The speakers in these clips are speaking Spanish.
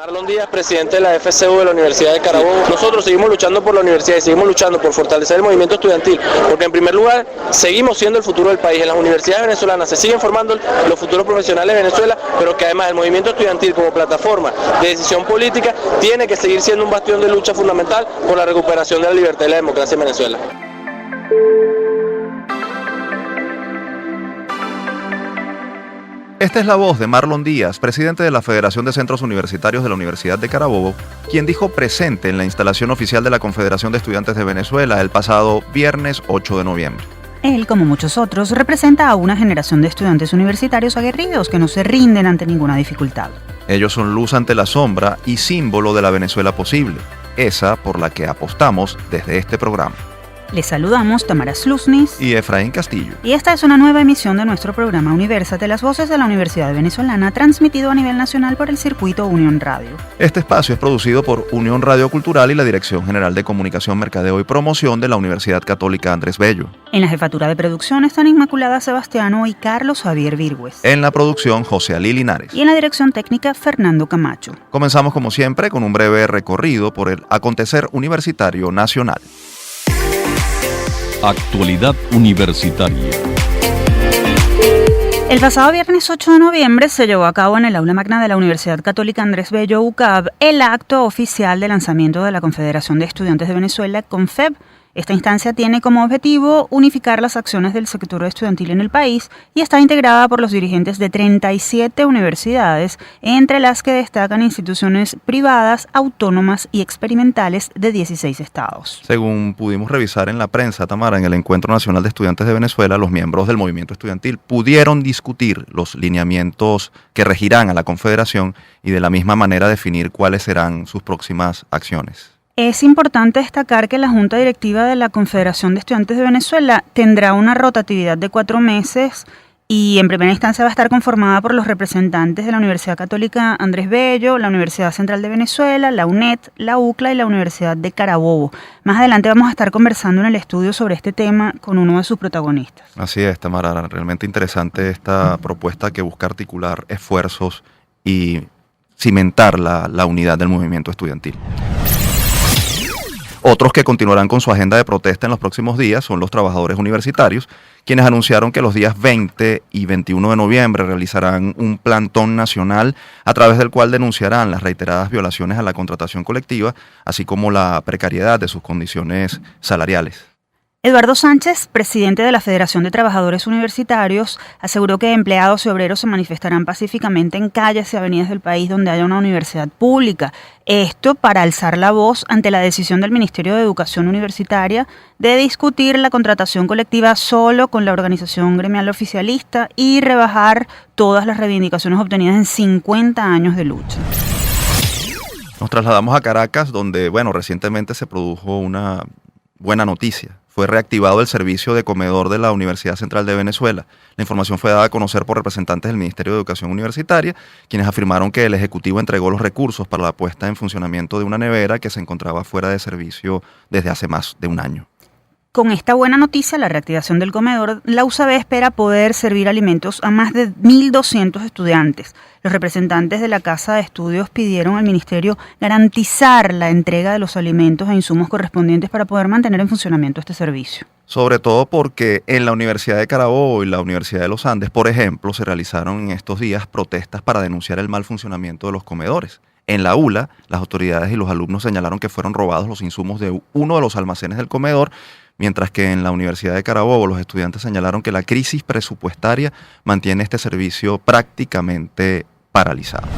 Marlon Díaz, presidente de la FCU de la Universidad de Carabobo. Nosotros seguimos luchando por la universidad y seguimos luchando por fortalecer el movimiento estudiantil, porque en primer lugar seguimos siendo el futuro del país. En las universidades venezolanas se siguen formando los futuros profesionales de Venezuela, pero que además el movimiento estudiantil como plataforma de decisión política tiene que seguir siendo un bastión de lucha fundamental por la recuperación de la libertad y la democracia en Venezuela. Esta es la voz de Marlon Díaz, presidente de la Federación de Centros Universitarios de la Universidad de Carabobo, quien dijo presente en la instalación oficial de la Confederación de Estudiantes de Venezuela el pasado viernes 8 de noviembre. Él, como muchos otros, representa a una generación de estudiantes universitarios aguerridos que no se rinden ante ninguna dificultad. Ellos son luz ante la sombra y símbolo de la Venezuela posible, esa por la que apostamos desde este programa. Les saludamos Tamara Slusnis y Efraín Castillo. Y esta es una nueva emisión de nuestro programa Universate, las voces de la Universidad Venezolana, transmitido a nivel nacional por el circuito Unión Radio. Este espacio es producido por Unión Radio Cultural y la Dirección General de Comunicación, Mercadeo y Promoción de la Universidad Católica Andrés Bello. En la jefatura de producción están Inmaculada Sebastiano y Carlos Javier Virgües. En la producción, José Alí Linares. Y en la dirección técnica, Fernando Camacho. Comenzamos como siempre con un breve recorrido por el acontecer universitario nacional. Actualidad universitaria. El pasado viernes 8 de noviembre se llevó a cabo en el aula magna de la Universidad Católica Andrés Bello UCAB el acto oficial de lanzamiento de la Confederación de Estudiantes de Venezuela, CONFEB. Esta instancia tiene como objetivo unificar las acciones del sector estudiantil en el país y está integrada por los dirigentes de 37 universidades, entre las que destacan instituciones privadas, autónomas y experimentales de 16 estados. Según pudimos revisar en la prensa, Tamara, en el Encuentro Nacional de Estudiantes de Venezuela, los miembros del movimiento estudiantil pudieron discutir los lineamientos que regirán a la Confederación y de la misma manera definir cuáles serán sus próximas acciones. Es importante destacar que la Junta Directiva de la Confederación de Estudiantes de Venezuela tendrá una rotatividad de 4 meses y en primera instancia va a estar conformada por los representantes de la Universidad Católica Andrés Bello, la Universidad Central de Venezuela, la UNED, la UCLA y la Universidad de Carabobo. Más adelante vamos a estar conversando en el estudio sobre este tema con uno de sus protagonistas. Así es, Tamara, realmente interesante esta propuesta que busca articular esfuerzos y cimentar la unidad del movimiento estudiantil. Otros que continuarán con su agenda de protesta en los próximos días son los trabajadores universitarios, quienes anunciaron que los días 20 y 21 de noviembre realizarán un plantón nacional a través del cual denunciarán las reiteradas violaciones a la contratación colectiva, así como la precariedad de sus condiciones salariales. Eduardo Sánchez, presidente de la Federación de Trabajadores Universitarios, aseguró que empleados y obreros se manifestarán pacíficamente en calles y avenidas del país donde haya una universidad pública. Esto para alzar la voz ante la decisión del Ministerio de Educación Universitaria de discutir la contratación colectiva solo con la organización gremial oficialista y rebajar todas las reivindicaciones obtenidas en 50 años de lucha. Nos trasladamos a Caracas, donde, recientemente se produjo una buena noticia. Fue reactivado el servicio de comedor de la Universidad Central de Venezuela. La información fue dada a conocer por representantes del Ministerio de Educación Universitaria, quienes afirmaron que el Ejecutivo entregó los recursos para la puesta en funcionamiento de una nevera que se encontraba fuera de servicio desde hace más de un año. Con esta buena noticia, la reactivación del comedor, la UCB espera poder servir alimentos a más de 1.200 estudiantes. Los representantes de la Casa de Estudios pidieron al Ministerio garantizar la entrega de los alimentos e insumos correspondientes para poder mantener en funcionamiento este servicio. Sobre todo porque en la Universidad de Carabobo y la Universidad de los Andes, por ejemplo, se realizaron en estos días protestas para denunciar el mal funcionamiento de los comedores. En la ULA, las autoridades y los alumnos señalaron que fueron robados los insumos de uno de los almacenes del comedor, mientras que en la Universidad de Carabobo los estudiantes señalaron que la crisis presupuestaria mantiene este servicio prácticamente paralizado.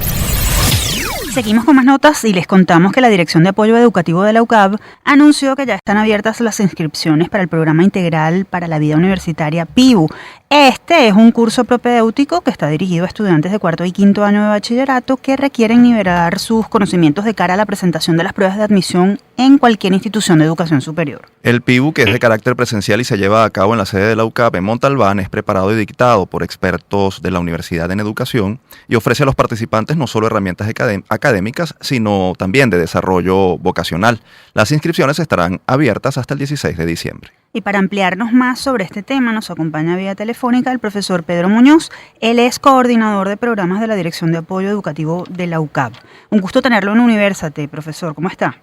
Seguimos con más notas y les contamos que la Dirección de Apoyo Educativo de la UCAB anunció que ya están abiertas las inscripciones para el Programa Integral para la Vida Universitaria PIVU. Este es un curso propedéutico que está dirigido a estudiantes de cuarto y quinto año de bachillerato que requieren nivelar sus conocimientos de cara a la presentación de las pruebas de admisión en cualquier institución de educación superior. El PIBU, que es de carácter presencial y se lleva a cabo en la sede de la UCAP en Montalbán, es preparado y dictado por expertos de la Universidad en Educación y ofrece a los participantes no solo herramientas académicas, sino también de desarrollo vocacional. Las inscripciones estarán abiertas hasta el 16 de diciembre. Y para ampliarnos más sobre este tema, nos acompaña vía telefónica el profesor Pedro Muñoz. Él es coordinador de programas de la Dirección de Apoyo Educativo de la UCAP. Un gusto tenerlo en Universate, profesor. ¿Cómo está?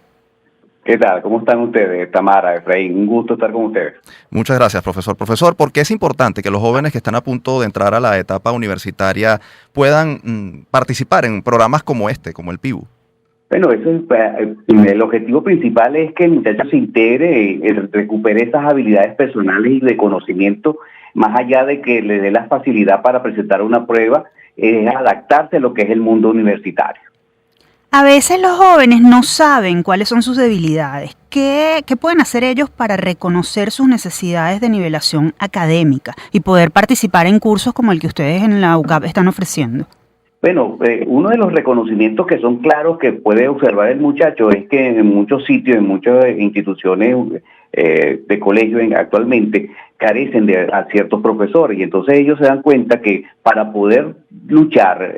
¿Qué tal? ¿Cómo están ustedes, Tamara, Efraín? Un gusto estar con ustedes. Muchas gracias, profesor. Profesor, ¿por qué es importante que los jóvenes que están a punto de entrar a la etapa universitaria puedan participar en programas como este, como el PIBU? Bueno, el objetivo principal es que el muchacho se integre, recupere esas habilidades personales y de conocimiento, más allá de que le dé la facilidad para presentar una prueba, es adaptarse a lo que es el mundo universitario. A veces los jóvenes no saben cuáles son sus debilidades. ¿Qué pueden hacer ellos para reconocer sus necesidades de nivelación académica y poder participar en cursos como el que ustedes en la UCAP están ofreciendo? Bueno, uno de los reconocimientos que son claros que puede observar el muchacho es que en muchos sitios, en muchas instituciones de colegio actualmente carecen a ciertos profesores y entonces ellos se dan cuenta que para poder luchar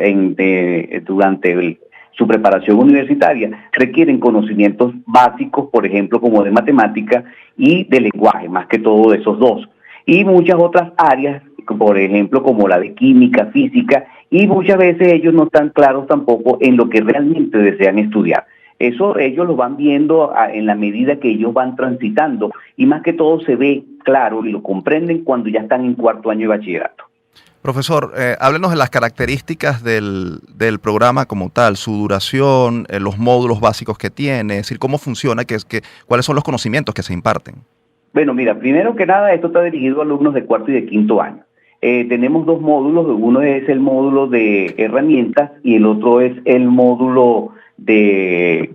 durante su preparación universitaria requieren conocimientos básicos, por ejemplo, como de matemática y de lenguaje, más que todo de esos dos. Y muchas otras áreas, por ejemplo, como la de química, física, y muchas veces ellos no están claros tampoco en lo que realmente desean estudiar. Eso ellos lo van viendo en la medida que ellos van transitando, y más que todo se ve claro y lo comprenden cuando ya están en cuarto año de bachillerato. Profesor, háblenos de las características del programa como tal, su duración, los módulos básicos que tiene, es decir, cómo funciona, cuáles son los conocimientos que se imparten. Bueno, mira, primero que nada, esto está dirigido a alumnos de cuarto y de quinto año. Tenemos dos módulos, uno es el módulo de herramientas y el otro es el módulo de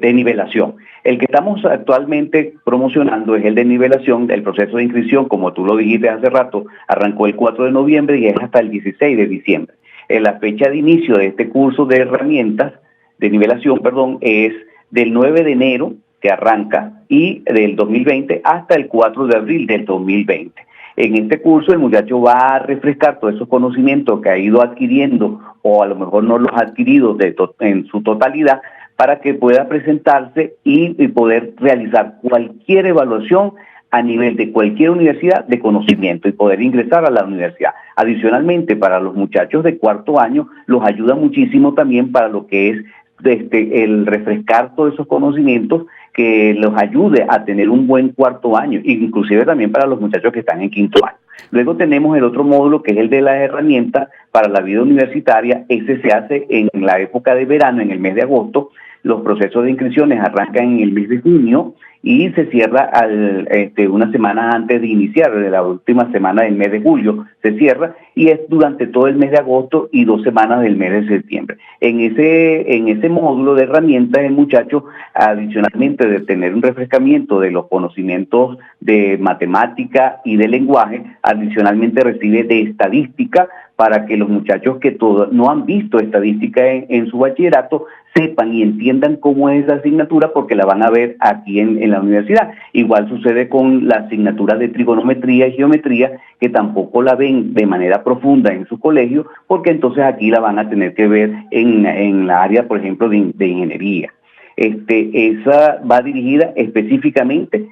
nivelación. El que estamos actualmente promocionando es el de nivelación. El proceso de inscripción, como tú lo dijiste hace rato, arrancó el 4 de noviembre y es hasta el 16 de diciembre. La fecha de inicio de este curso de herramientas, de nivelación, es del 9 de enero, que arranca, y del 2020 hasta el 4 de abril del 2020. En este curso el muchacho va a refrescar todos esos conocimientos que ha ido adquiriendo o a lo mejor no los ha adquirido en su totalidad para que pueda presentarse y poder realizar cualquier evaluación a nivel de cualquier universidad de conocimiento y poder ingresar a la universidad. Adicionalmente, para los muchachos de cuarto año los ayuda muchísimo también para lo que es el refrescar todos esos conocimientos que los ayude a tener un buen cuarto año, inclusive también para los muchachos que están en quinto año. Luego tenemos el otro módulo que es el de las herramientas para la vida universitaria. Ese se hace en la época de verano, en el mes de agosto. Los procesos de inscripciones arrancan en el mes de junio y se cierra una semana antes de iniciar, de la última semana del mes de julio se cierra y es durante todo el mes de agosto y 2 semanas del mes de septiembre. En ese módulo de herramientas el muchacho, adicionalmente de tener un refrescamiento de los conocimientos de matemática y de lenguaje, adicionalmente recibe de estadística para que los muchachos que no han visto estadística en su bachillerato sepan y entiendan cómo es esa asignatura porque la van a ver aquí en la universidad. Igual sucede con la asignatura de trigonometría y geometría, que tampoco la ven de manera profunda en su colegio, porque entonces aquí la van a tener que ver en la área, por ejemplo, de ingeniería. Esa va dirigida específicamente,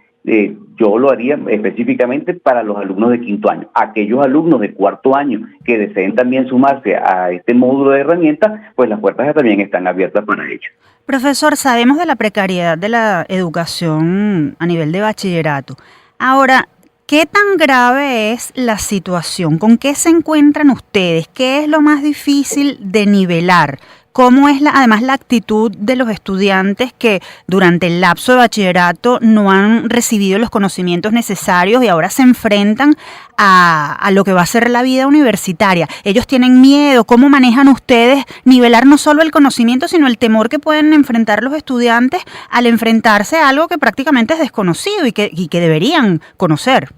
yo lo haría específicamente para los alumnos de quinto año. Aquellos alumnos de cuarto año que deseen también sumarse a este módulo de herramientas, pues las puertas también están abiertas para ellos. Profesor, sabemos de la precariedad de la educación a nivel de bachillerato. Ahora, ¿qué tan grave es la situación? ¿Con qué se encuentran ustedes? ¿Qué es lo más difícil de nivelar? ¿Cómo es además la actitud de los estudiantes que durante el lapso de bachillerato no han recibido los conocimientos necesarios y ahora se enfrentan a lo que va a ser la vida universitaria? Ellos tienen miedo. ¿Cómo manejan ustedes nivelar no solo el conocimiento, sino el temor que pueden enfrentar los estudiantes al enfrentarse a algo que prácticamente es desconocido y que deberían conocer?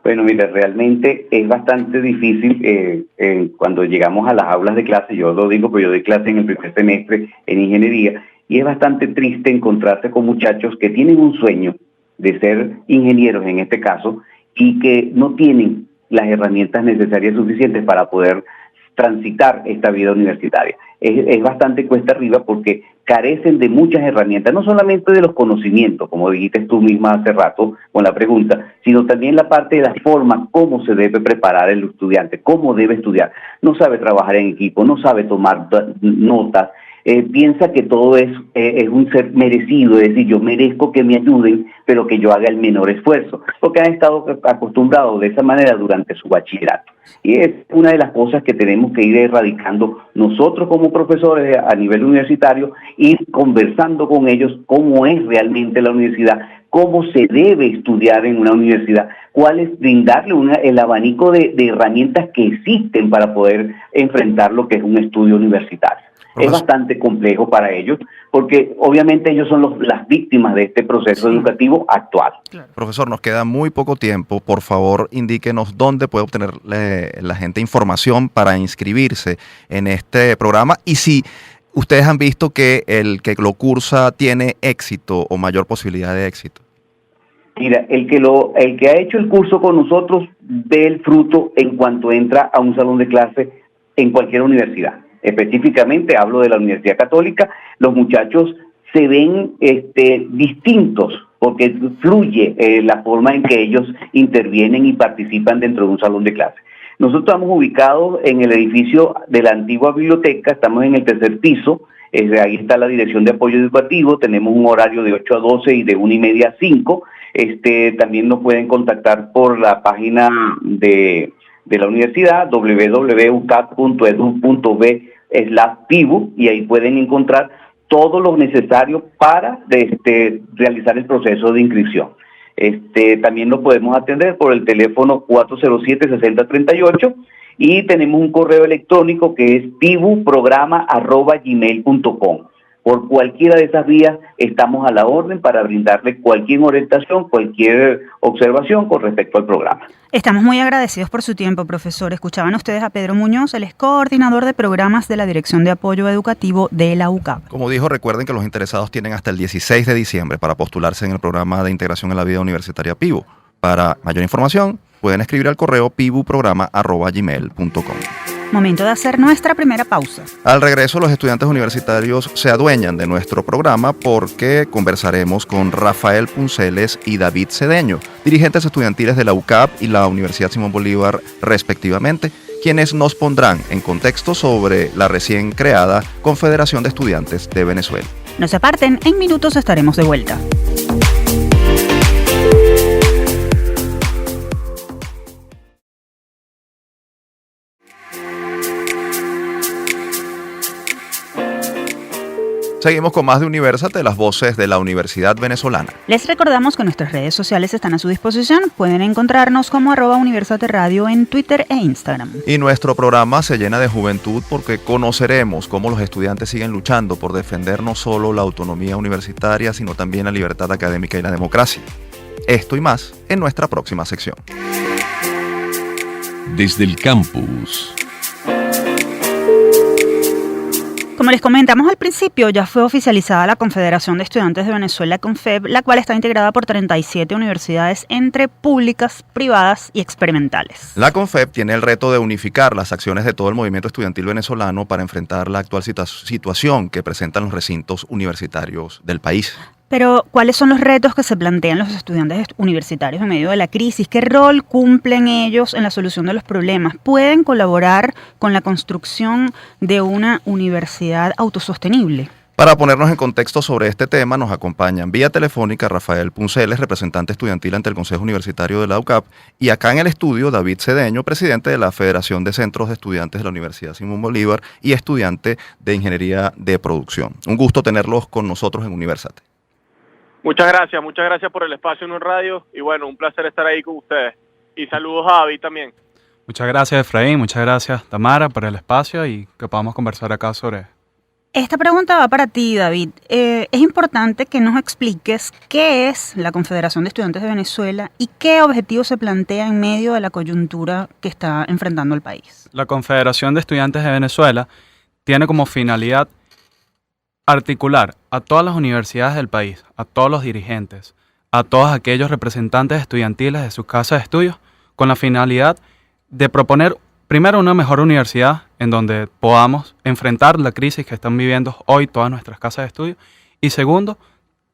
Bueno, mira, realmente es bastante difícil cuando llegamos a las aulas de clase. Yo lo digo porque yo doy clase en el primer semestre en ingeniería Y es bastante triste encontrarse con muchachos que tienen un sueño de ser ingenieros en este caso y que no tienen las herramientas necesarias suficientes para poder transitar esta vida universitaria. Es bastante cuesta arriba porque carecen de muchas herramientas, no solamente de los conocimientos, como dijiste tú misma hace rato con la pregunta, sino también la parte de la forma, cómo se debe preparar el estudiante, cómo debe estudiar. No sabe trabajar en equipo, no sabe tomar notas, piensa que todo es un ser merecido, es decir, yo merezco que me ayuden, pero que yo haga el menor esfuerzo, porque han estado acostumbrados de esa manera durante su bachillerato. Y es una de las cosas que tenemos que ir erradicando nosotros como profesores a nivel universitario, ir conversando con ellos cómo es realmente la universidad, cómo se debe estudiar en una universidad, cuál es brindarle el abanico de herramientas que existen para poder enfrentar lo que es un estudio universitario. Es bastante complejo para ellos, porque obviamente ellos son las víctimas de este proceso educativo actual. Claro. Profesor, nos queda muy poco tiempo. Por favor, indíquenos dónde puede obtener la gente información para inscribirse en este programa y si ustedes han visto que el que lo cursa tiene éxito o mayor posibilidad de éxito. Mira, el que ha hecho el curso con nosotros ve el fruto en cuanto entra a un salón de clase en cualquier universidad. Específicamente hablo de la Universidad Católica, los muchachos se ven distintos porque fluye la forma en que ellos intervienen y participan dentro de un salón de clase. Nosotros estamos ubicados en el edificio de la antigua biblioteca, estamos en el 3er piso, ahí está la Dirección de Apoyo Educativo, tenemos un horario de 8 a 12 y de 1:30 a 5. También nos pueden contactar por la página de la universidad, www.ucap.edu.b/pibu, y ahí pueden encontrar todo lo necesario para realizar el proceso de inscripción. También lo podemos atender por el teléfono 407-6038 y tenemos un correo electrónico que es pibuprograma@gmail.com. Por cualquiera de esas vías estamos a la orden para brindarle cualquier orientación, cualquier observación con respecto al programa. Estamos muy agradecidos por su tiempo, profesor. Escuchaban ustedes a Pedro Muñoz, él es coordinador de programas de la Dirección de Apoyo Educativo de la UCAP. Como dijo, recuerden que los interesados tienen hasta el 16 de diciembre para postularse en el programa de integración en la vida universitaria PIBU. Para mayor información, pueden escribir al correo pibuprograma@gmail.com. Momento de hacer nuestra primera pausa. Al regreso, los estudiantes universitarios se adueñan de nuestro programa porque conversaremos con Rafael Punceles y David Cedeño, dirigentes estudiantiles de la UCAP y la Universidad Simón Bolívar, respectivamente, quienes nos pondrán en contexto sobre la recién creada Confederación de Estudiantes de Venezuela. No se aparten, en minutos estaremos de vuelta. Seguimos con más de Universate, las voces de la Universidad Venezolana. Les recordamos que nuestras redes sociales están a su disposición. Pueden encontrarnos como @Universate Radio en Twitter e Instagram. Y nuestro programa se llena de juventud porque conoceremos cómo los estudiantes siguen luchando por defender no solo la autonomía universitaria, sino también la libertad académica y la democracia. Esto y más en nuestra próxima sección. Desde el campus. Como les comentamos al principio, ya fue oficializada la Confederación de Estudiantes de Venezuela, CONFEV, la cual está integrada por 37 universidades entre públicas, privadas y experimentales. La CONFEV tiene el reto de unificar las acciones de todo el movimiento estudiantil venezolano para enfrentar la actual situación que presentan los recintos universitarios del país. Pero, ¿cuáles son los retos que se plantean los estudiantes universitarios en medio de la crisis? ¿Qué rol cumplen ellos en la solución de los problemas? ¿Pueden colaborar con la construcción de una universidad autosostenible? Para ponernos en contexto sobre este tema, nos acompañan vía telefónica Rafael Punceles, representante estudiantil ante el Consejo Universitario de la UCAP, y acá en el estudio David Cedeño, presidente de la Federación de Centros de Estudiantes de la Universidad Simón Bolívar y estudiante de Ingeniería de Producción. Un gusto tenerlos con nosotros en Universate. Muchas gracias por el espacio en un radio y bueno, un placer estar ahí con ustedes. Y saludos a David también. Muchas gracias, Efraín, muchas gracias, Tamara, por el espacio y que podamos conversar acá sobre... Esta pregunta va para ti, David. Es importante que nos expliques qué es la Confederación de Estudiantes de Venezuela y qué objetivos se plantea en medio de la coyuntura que está enfrentando el país. La Confederación de Estudiantes de Venezuela tiene como finalidad articular a todas las universidades del país, a todos los dirigentes, a todos aquellos representantes estudiantiles de sus casas de estudios, con la finalidad de proponer primero una mejor universidad en donde podamos enfrentar la crisis que están viviendo hoy todas nuestras casas de estudio, y segundo,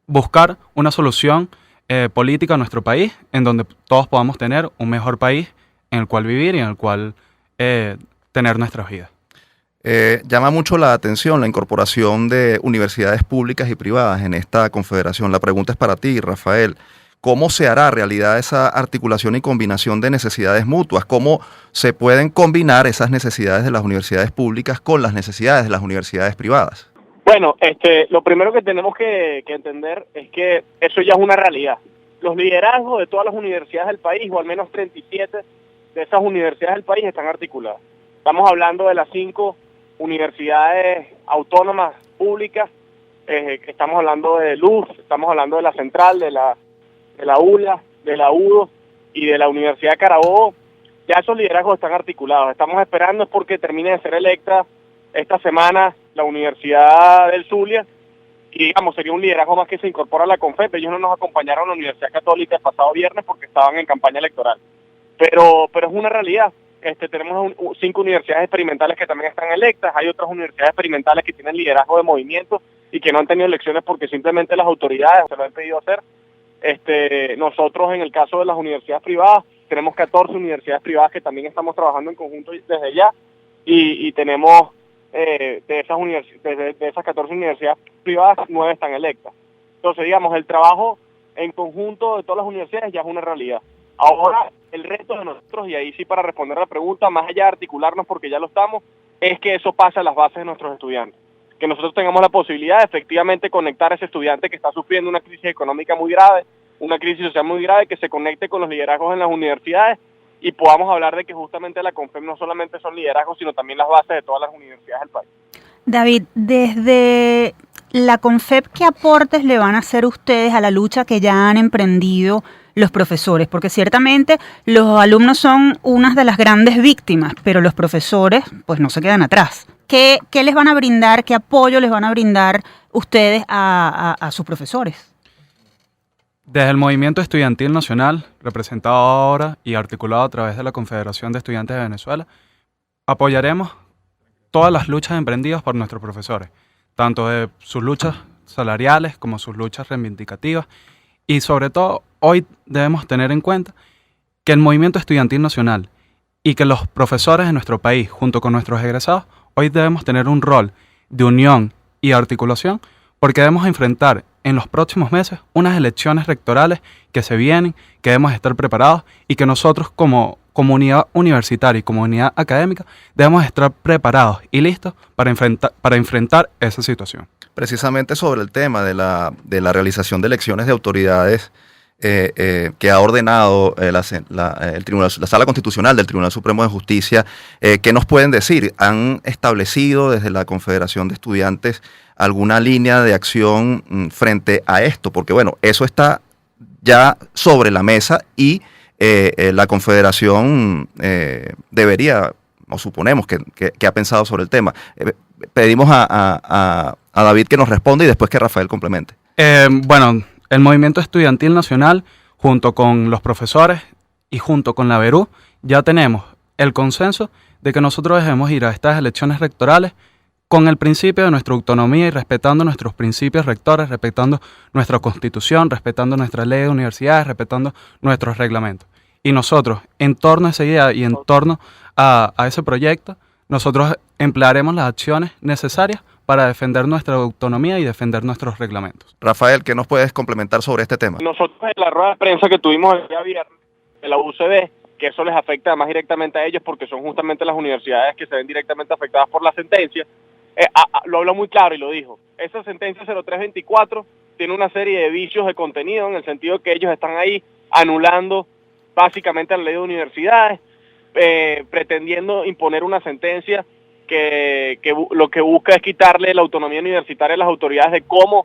buscar una solución política a nuestro país en donde todos podamos tener un mejor país en el cual vivir y en el cual tener nuestras vidas. Llama mucho la atención la incorporación de universidades públicas y privadas en esta confederación. La pregunta es para ti, Rafael. ¿Cómo se hará realidad esa articulación y combinación de necesidades mutuas? ¿Cómo se pueden combinar esas necesidades de las universidades públicas con las necesidades de las universidades privadas? Bueno, lo primero que tenemos que entender es que eso ya es una realidad. Los liderazgos de todas las universidades del país, o al menos 37 de esas universidades del país, están articuladas. Estamos hablando de las 5 universidades autónomas públicas, estamos hablando de Luz, estamos hablando de la Central, de la ULA, de la UDO y de la Universidad de Carabobo. Ya esos liderazgos están articulados. Estamos esperando es porque termine de ser electa esta semana la Universidad del Zulia, y digamos, sería un liderazgo más que se incorpora a la CONFEP. Ellos no nos acompañaron a la Universidad Católica el pasado viernes porque estaban en campaña electoral. Pero es una realidad. Tenemos 5 universidades experimentales que también están electas. Hay otras universidades experimentales que tienen liderazgo de movimiento y que no han tenido elecciones porque simplemente las autoridades se lo han pedido hacer. Nosotros, en el caso de las universidades privadas, tenemos 14 universidades privadas que también estamos trabajando en conjunto desde ya, y tenemos de esas 14 universidades privadas, 9 están electas. Entonces, digamos, el trabajo en conjunto de todas las universidades ya es una realidad. Ahora, el reto de nosotros, y ahí sí para responder la pregunta, más allá de articularnos porque ya lo estamos, es que eso pase a las bases de nuestros estudiantes. Que nosotros tengamos la posibilidad de efectivamente conectar a ese estudiante que está sufriendo una crisis económica muy grave, una crisis social muy grave, que se conecte con los liderazgos en las universidades y podamos hablar de que justamente la CONFEP no solamente son liderazgos, sino también las bases de todas las universidades del país. David, desde la CONFEP, ¿qué aportes le van a hacer ustedes a la lucha que ya han emprendido los profesores? Porque ciertamente los alumnos son unas de las grandes víctimas, pero los profesores pues no se quedan atrás. ¿Qué les van a brindar, qué apoyo les van a brindar ustedes a sus profesores? Desde el Movimiento Estudiantil Nacional, representado ahora y articulado a través de la Confederación de Estudiantes de Venezuela, apoyaremos todas las luchas emprendidas por nuestros profesores, tanto de sus luchas salariales como sus luchas reivindicativas, y sobre todo hoy debemos tener en cuenta que el Movimiento Estudiantil Nacional y que los profesores de nuestro país, junto con nuestros egresados, hoy debemos tener un rol de unión y articulación, porque debemos enfrentar en los próximos meses unas elecciones rectorales que se vienen, que debemos estar preparados, y que nosotros como comunidad universitaria y comunidad académica debemos estar preparados y listos para enfrentar esa situación. Precisamente sobre el tema de la realización de elecciones de autoridades que ha ordenado el Tribunal, la Sala Constitucional del Tribunal Supremo de Justicia, ¿qué nos pueden decir? ¿Han establecido desde la Confederación de Estudiantes alguna línea de acción frente a esto? Porque bueno, eso está ya sobre la mesa y la Confederación debería, o suponemos que ha pensado sobre el tema. Pedimos a David que nos responda y después que Rafael complemente. Bueno, el Movimiento Estudiantil Nacional, junto con los profesores y junto con la Verú, ya tenemos el consenso de que nosotros debemos ir a estas elecciones rectorales con el principio de nuestra autonomía y respetando nuestros principios rectores, respetando nuestra Constitución, respetando nuestra ley de universidades, respetando nuestros reglamentos. Y nosotros, en torno a esa idea y en torno a ese proyecto, nosotros emplearemos las acciones necesarias para defender nuestra autonomía y defender nuestros reglamentos. Rafael, ¿qué nos puedes complementar sobre este tema? Nosotros en la rueda de prensa que tuvimos el día viernes de la UCB, que eso les afecta más directamente a ellos porque son justamente las universidades que se ven directamente afectadas por la sentencia, lo habló muy claro y lo dijo. Esa sentencia 0324 tiene una serie de vicios de contenido, en el sentido que ellos están ahí anulando básicamente la ley de universidades, pretendiendo imponer una sentencia que lo que busca es quitarle la autonomía universitaria a las autoridades de cómo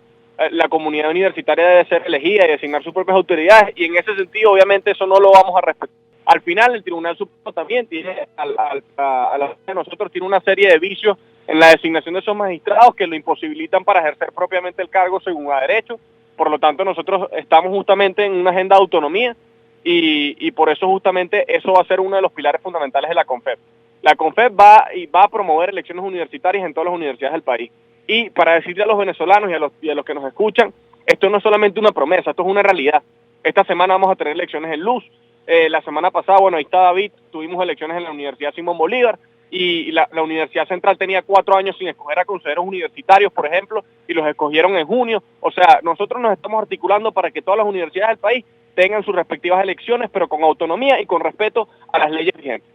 la comunidad universitaria debe ser elegida y designar sus propias autoridades, y en ese sentido obviamente eso no lo vamos a respetar. Al final el Tribunal Supremo también tiene, a la de nosotros, tiene una serie de vicios en la designación de esos magistrados que lo imposibilitan para ejercer propiamente el cargo según a derecho. Por lo tanto, nosotros estamos justamente en una agenda de autonomía y por eso justamente eso va a ser uno de los pilares fundamentales de la CONFEP. La CONFEP va a promover elecciones universitarias en todas las universidades del país. Y para decirle a los venezolanos y a los que nos escuchan, esto no es solamente una promesa, esto es una realidad. Esta semana vamos a tener elecciones en Luz. La semana pasada, bueno, ahí está David, tuvimos elecciones en la Universidad Simón Bolívar y la Universidad Central tenía 4 años sin escoger a consejeros universitarios, por ejemplo, y los escogieron en junio. O sea, nosotros nos estamos articulando para que todas las universidades del país tengan sus respectivas elecciones, pero con autonomía y con respeto a las leyes vigentes.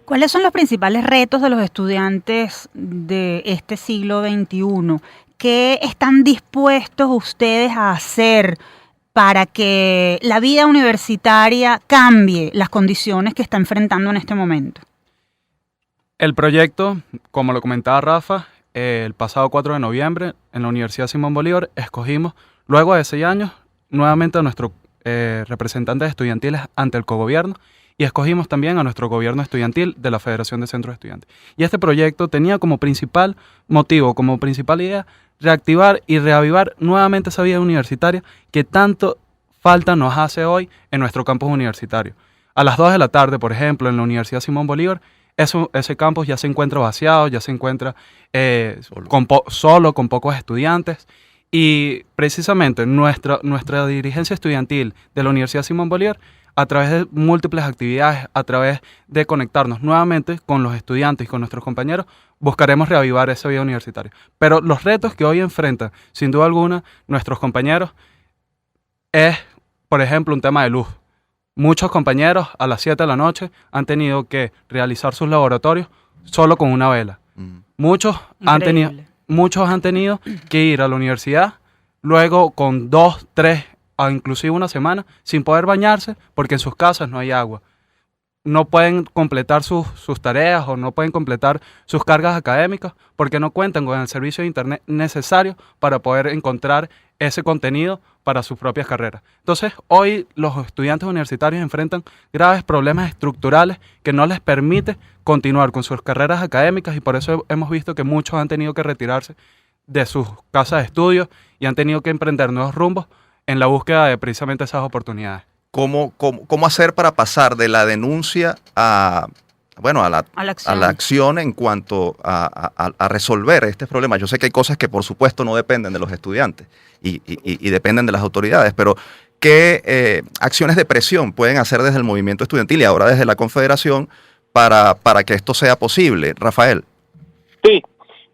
¿Cuáles son los principales retos de los estudiantes de este siglo XXI? ¿Qué están dispuestos ustedes a hacer para que la vida universitaria cambie las condiciones que está enfrentando en este momento? El proyecto, como lo comentaba Rafa, el pasado 4 de noviembre en la Universidad Simón Bolívar escogimos, luego de 6 años, nuevamente a nuestros representantes estudiantiles ante el cogobierno y escogimos también a nuestro gobierno estudiantil de la Federación de Centros de Estudiantes. Y este proyecto tenía como principal motivo, como principal idea, reactivar y reavivar nuevamente esa vida universitaria que tanto falta nos hace hoy en nuestro campus universitario. A las 2 de la tarde, por ejemplo, en la Universidad Simón Bolívar, ese campus ya se encuentra vaciado, ya se encuentra solo, con pocos estudiantes. Y precisamente nuestra dirigencia estudiantil de la Universidad Simón Bolívar, a través de múltiples actividades, a través de conectarnos nuevamente con los estudiantes y con nuestros compañeros, buscaremos reavivar esa vida universitaria. Pero los retos que hoy enfrentan, sin duda alguna, nuestros compañeros es, por ejemplo, un tema de luz. Muchos compañeros a las 7 de la noche han tenido que realizar sus laboratorios solo con una vela. Muchos han tenido que ir a la universidad luego con 2, 3, inclusive una semana sin poder bañarse porque en sus casas no hay agua. No pueden completar sus tareas o no pueden completar sus cargas académicas porque no cuentan con el servicio de internet necesario para poder encontrar ese contenido para sus propias carreras. Entonces, hoy los estudiantes universitarios enfrentan graves problemas estructurales que no les permite continuar con sus carreras académicas y por eso hemos visto que muchos han tenido que retirarse de sus casas de estudios y han tenido que emprender nuevos rumbos en la búsqueda de precisamente esas oportunidades. ¿Cómo hacer para pasar de la denuncia a la acción en cuanto a resolver este problema? Yo sé que hay cosas que por supuesto no dependen de los estudiantes y dependen de las autoridades, pero ¿qué acciones de presión pueden hacer desde el movimiento estudiantil y ahora desde la Confederación para que esto sea posible? Rafael. Sí,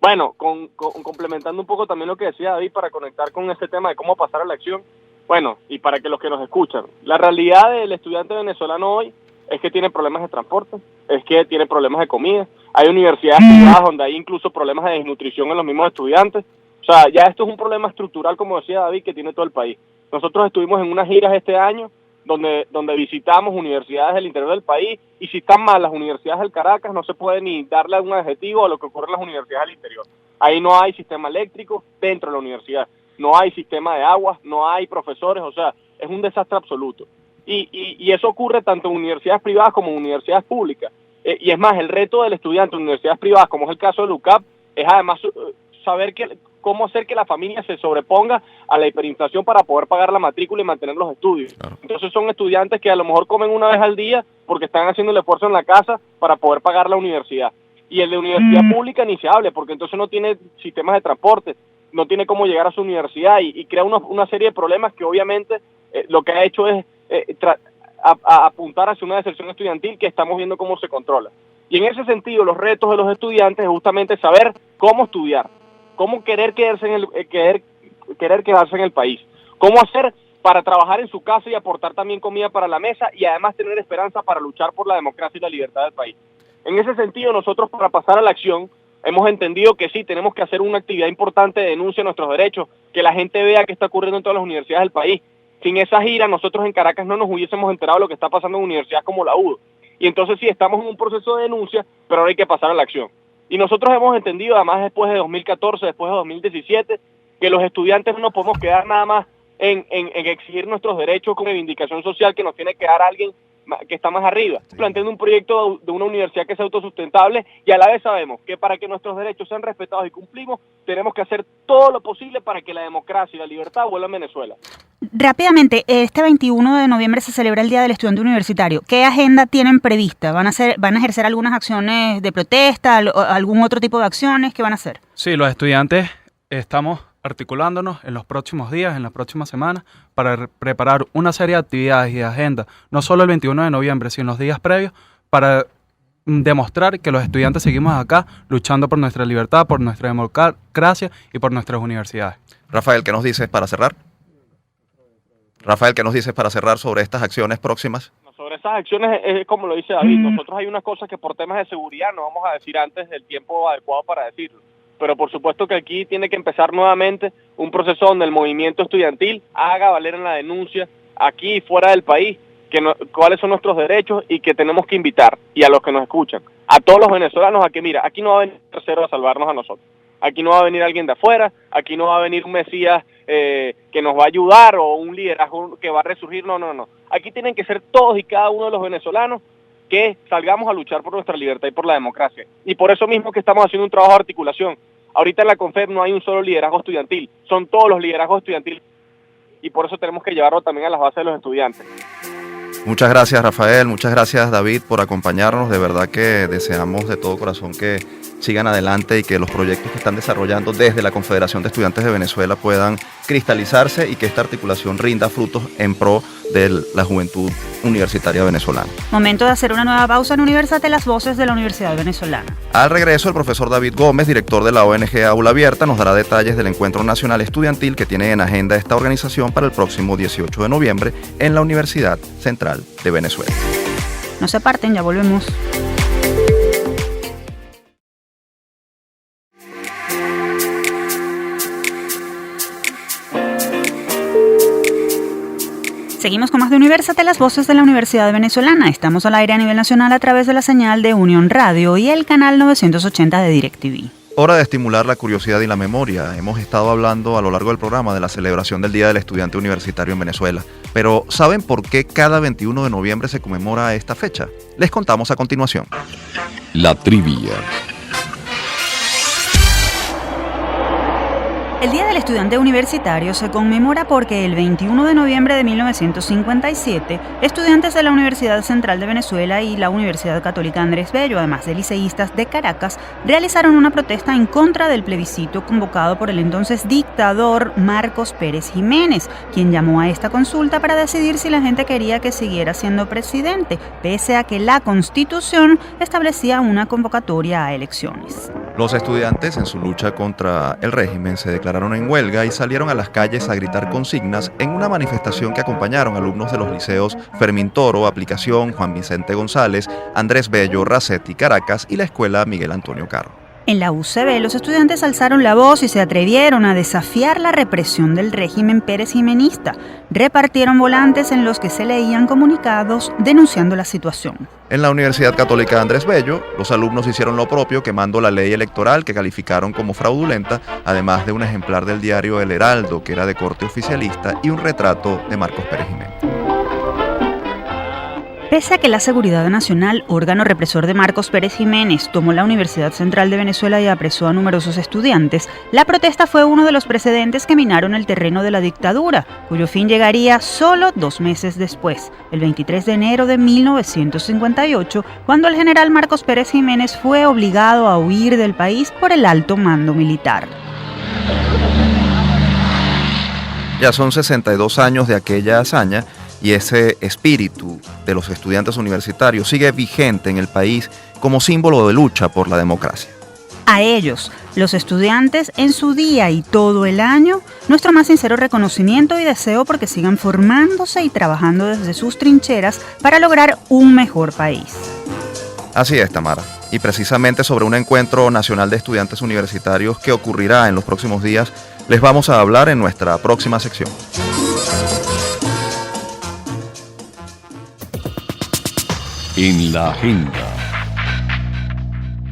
bueno, complementando un poco también lo que decía David para conectar con este tema de cómo pasar a la acción, bueno, y para que los que nos escuchan, la realidad del estudiante venezolano hoy es que tiene problemas de transporte, es que tiene problemas de comida, hay universidades privadas donde hay incluso problemas de desnutrición en los mismos estudiantes, o sea, ya esto es un problema estructural, como decía David, que tiene todo el país. Nosotros estuvimos en unas giras este año donde visitamos universidades del interior del país y si están mal las universidades del Caracas no se puede ni darle un adjetivo a lo que ocurre en las universidades del interior. Ahí no hay sistema eléctrico dentro de la universidad, no hay sistema de agua, no hay profesores, o sea, es un desastre absoluto. Y eso ocurre tanto en universidades privadas como en universidades públicas. Y es más, el reto del estudiante en universidades privadas, como es el caso de UCAP, es además saber cómo hacer que la familia se sobreponga a la hiperinflación para poder pagar la matrícula y mantener los estudios. Claro. Entonces son estudiantes que a lo mejor comen una vez al día porque están haciendo el esfuerzo en la casa para poder pagar la universidad. Y el de universidad pública ni se hable, porque entonces no tiene sistemas de transporte, no tiene cómo llegar a su universidad y crea una serie de problemas que obviamente lo que ha hecho es apuntar hacia una deserción estudiantil que estamos viendo cómo se controla. Y en ese sentido, los retos de los estudiantes es justamente saber cómo estudiar, cómo querer quedarse en el país, cómo hacer para trabajar en su casa y aportar también comida para la mesa y además tener esperanza para luchar por la democracia y la libertad del país. En ese sentido, nosotros para pasar a la acción hemos entendido que sí, tenemos que hacer una actividad importante de denuncia de nuestros derechos, que la gente vea qué está ocurriendo en todas las universidades del país. Sin esa gira, nosotros en Caracas no nos hubiésemos enterado de lo que está pasando en universidades como la UDO. Y entonces sí, estamos en un proceso de denuncia, pero ahora hay que pasar a la acción. Y nosotros hemos entendido, además después de 2014, después de 2017, que los estudiantes no nos podemos quedar nada más en exigir nuestros derechos con reivindicación social que nos tiene que dar alguien que está más arriba, planteando un proyecto de una universidad que sea autosustentable, y a la vez sabemos que para que nuestros derechos sean respetados y cumplimos, tenemos que hacer todo lo posible para que la democracia y la libertad vuelvan a Venezuela. Rápidamente, este 21 de noviembre se celebra el Día del Estudiante Universitario. ¿Qué agenda tienen prevista? ¿Van a ejercer algunas acciones de protesta, algún otro tipo de acciones? ¿Qué van a hacer? Sí, los estudiantes estamos articulándonos en los próximos días, en las próximas semanas, para preparar una serie de actividades y de agenda, no solo el 21 de noviembre, sino en los días previos, para demostrar que los estudiantes seguimos acá luchando por nuestra libertad, por nuestra democracia y por nuestras universidades. Rafael, ¿qué nos dices para cerrar? Rafael, ¿qué nos dices para cerrar sobre estas acciones próximas? Sobre esas acciones, es como lo dice David, nosotros hay unas cosas que por temas de seguridad no vamos a decir antes del tiempo adecuado para decirlo. Pero por supuesto que aquí tiene que empezar nuevamente un proceso donde el movimiento estudiantil haga valer en la denuncia, aquí y fuera del país, cuáles son nuestros derechos, y que tenemos que invitar, y a los que nos escuchan, a todos los venezolanos, a que mira, aquí no va a venir un tercero a salvarnos a nosotros. Aquí no va a venir alguien de afuera, aquí no va a venir un Mesías que nos va a ayudar o un liderazgo que va a resurgir, no. Aquí tienen que ser todos y cada uno de los venezolanos que salgamos a luchar por nuestra libertad y por la democracia. Y por eso mismo que estamos haciendo un trabajo de articulación. Ahorita en la CONFEB no hay un solo liderazgo estudiantil, son todos los liderazgos estudiantiles, y por eso tenemos que llevarlo también a las bases de los estudiantes. Muchas gracias, Rafael, muchas gracias, David, por acompañarnos. De verdad que deseamos de todo corazón que sigan adelante y que los proyectos que están desarrollando desde la Confederación de Estudiantes de Venezuela puedan cristalizarse y que esta articulación rinda frutos en pro de la juventud universitaria venezolana. Momento de hacer una nueva pausa en Universate, las voces de la Universidad Venezolana. Al regreso, el profesor David Gómez, director de la ONG Aula Abierta, nos dará detalles del Encuentro Nacional Estudiantil que tiene en agenda esta organización para el próximo 18 de noviembre en la Universidad Central de Venezuela. No se aparten, ya volvemos. Seguimos con más de Universate, las voces de la Universidad Venezolana. Estamos al aire a nivel nacional a través de la señal de Unión Radio y el canal 980 de DirecTV. Hora de estimular la curiosidad y la memoria. Hemos estado hablando a lo largo del programa de la celebración del Día del Estudiante Universitario en Venezuela. Pero ¿saben por qué cada 21 de noviembre se conmemora esta fecha? Les contamos a continuación. La trivia. El Día del Estudiante Universitario se conmemora porque el 21 de noviembre de 1957, estudiantes de la Universidad Central de Venezuela y la Universidad Católica Andrés Bello, además de liceístas de Caracas, realizaron una protesta en contra del plebiscito convocado por el entonces dictador Marcos Pérez Jiménez, quien llamó a esta consulta para decidir si la gente quería que siguiera siendo presidente, pese a que la Constitución establecía una convocatoria a elecciones. Los estudiantes, en su lucha contra el régimen, se declararon en huelga y salieron a las calles a gritar consignas en una manifestación que acompañaron alumnos de los liceos Fermín Toro, Aplicación, Juan Vicente González, Andrés Bello, Racetti, Caracas y la Escuela Miguel Antonio Carro. En la UCB, los estudiantes alzaron la voz y se atrevieron a desafiar la represión del régimen Pérez Jimenista. Repartieron volantes en los que se leían comunicados denunciando la situación. En la Universidad Católica Andrés Bello, los alumnos hicieron lo propio quemando la ley electoral que calificaron como fraudulenta, además de un ejemplar del diario El Heraldo, que era de corte oficialista, y un retrato de Marcos Pérez Jiménez. Pese a que la Seguridad Nacional, órgano represor de Marcos Pérez Jiménez, tomó la Universidad Central de Venezuela y apresó a numerosos estudiantes, la protesta fue uno de los precedentes que minaron el terreno de la dictadura, cuyo fin llegaría solo 2 meses después, el 23 de enero de 1958, cuando el general Marcos Pérez Jiménez fue obligado a huir del país por el alto mando militar. Ya son 62 años de aquella hazaña, y ese espíritu de los estudiantes universitarios sigue vigente en el país como símbolo de lucha por la democracia. A ellos, los estudiantes, en su día y todo el año, nuestro más sincero reconocimiento y deseo porque sigan formándose y trabajando desde sus trincheras para lograr un mejor país. Así es, Tamara. Y precisamente sobre un encuentro nacional de estudiantes universitarios que ocurrirá en los próximos días, les vamos a hablar en nuestra próxima sección. En la agenda.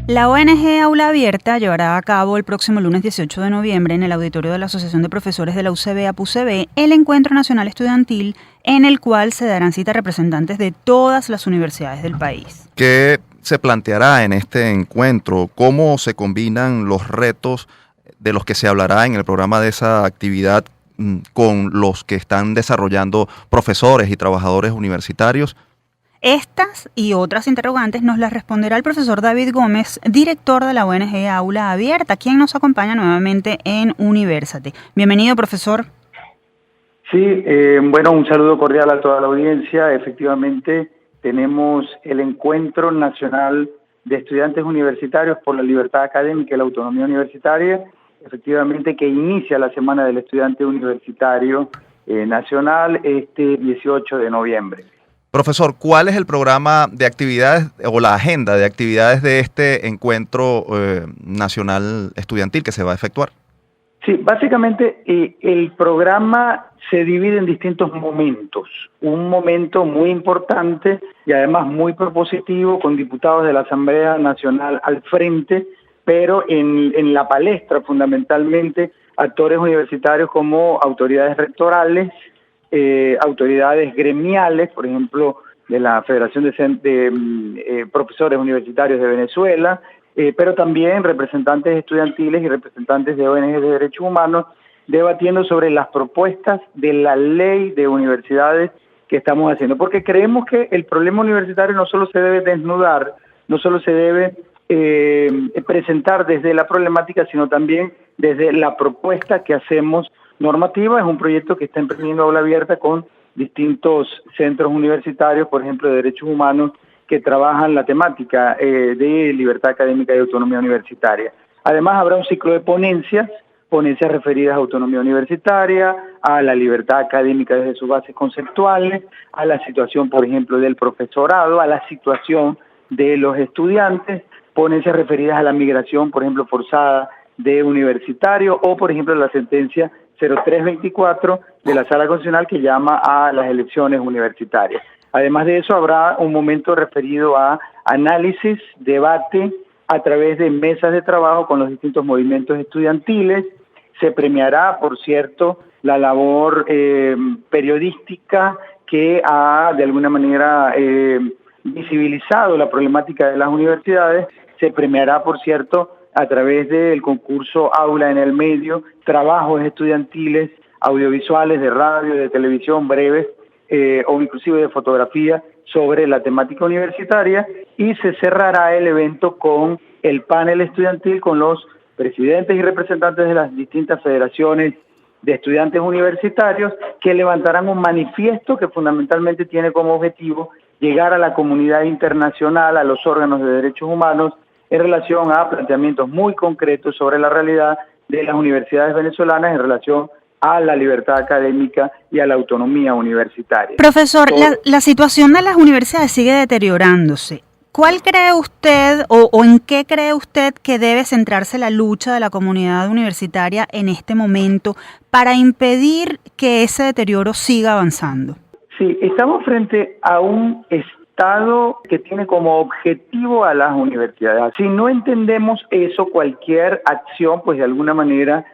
La ONG Aula Abierta llevará a cabo el próximo lunes 18 de noviembre en el auditorio de la Asociación de Profesores de la UCB-APUCB el Encuentro Nacional Estudiantil, en el cual se darán cita representantes de todas las universidades del país. ¿Qué se planteará en este encuentro? ¿Cómo se combinan los retos de los que se hablará en el programa de esa actividad con los que están desarrollando profesores y trabajadores universitarios? Estas y otras interrogantes nos las responderá el profesor David Gómez, director de la ONG Aula Abierta, quien nos acompaña nuevamente en Universate. Bienvenido, profesor. Sí, bueno, un saludo cordial a toda la audiencia. Efectivamente, tenemos el Encuentro Nacional de Estudiantes Universitarios por la Libertad Académica y la Autonomía Universitaria, efectivamente que inicia la Semana del Estudiante Universitario Nacional este 18 de noviembre. Profesor, ¿cuál es el programa de actividades o la agenda de actividades de este encuentro nacional estudiantil que se va a efectuar? Sí, básicamente el programa se divide en distintos momentos. Un momento muy importante y además muy propositivo con diputados de la Asamblea Nacional al frente, pero en la palestra fundamentalmente actores universitarios como autoridades rectorales, autoridades gremiales, por ejemplo, de la Federación de Profesores Universitarios de Venezuela, pero también representantes estudiantiles y representantes de ONG de Derechos Humanos, debatiendo sobre las propuestas de la ley de universidades que estamos haciendo. Porque creemos que el problema universitario no solo se debe desnudar, no solo se debe presentar desde la problemática, sino también desde la propuesta que hacemos normativa. Es un proyecto que está emprendiendo Aula Abierta con distintos centros universitarios, por ejemplo, de derechos humanos, que trabajan la temática de libertad académica y autonomía universitaria. Además, habrá un ciclo de ponencias referidas a autonomía universitaria, a la libertad académica desde sus bases conceptuales, a la situación, por ejemplo, del profesorado, a la situación de los estudiantes, ponencias referidas a la migración, por ejemplo, forzada de universitarios, o, por ejemplo, la sentencia 0324 de la Sala Constitucional que llama a las elecciones universitarias. Además de eso, habrá un momento referido a análisis, debate, a través de mesas de trabajo con los distintos movimientos estudiantiles. Se premiará, por cierto, la labor periodística que ha, de alguna manera, visibilizado la problemática de las universidades. Se premiará, por cierto, a través del concurso Aula en el Medio, trabajos estudiantiles, audiovisuales, de radio, de televisión, breves, o inclusive de fotografía sobre la temática universitaria, y se cerrará el evento con el panel estudiantil con los presidentes y representantes de las distintas federaciones de estudiantes universitarios que levantarán un manifiesto que fundamentalmente tiene como objetivo llegar a la comunidad internacional, a los órganos de derechos humanos, en relación a planteamientos muy concretos sobre la realidad de las universidades venezolanas en relación a la libertad académica y a la autonomía universitaria. Profesor, la situación de las universidades sigue deteriorándose. ¿Cuál cree usted o en qué cree usted que debe centrarse la lucha de la comunidad universitaria en este momento para impedir que ese deterioro siga avanzando? Sí, estamos frente a un Estado que tiene como objetivo a las universidades. Si no entendemos eso, cualquier acción, pues de alguna manera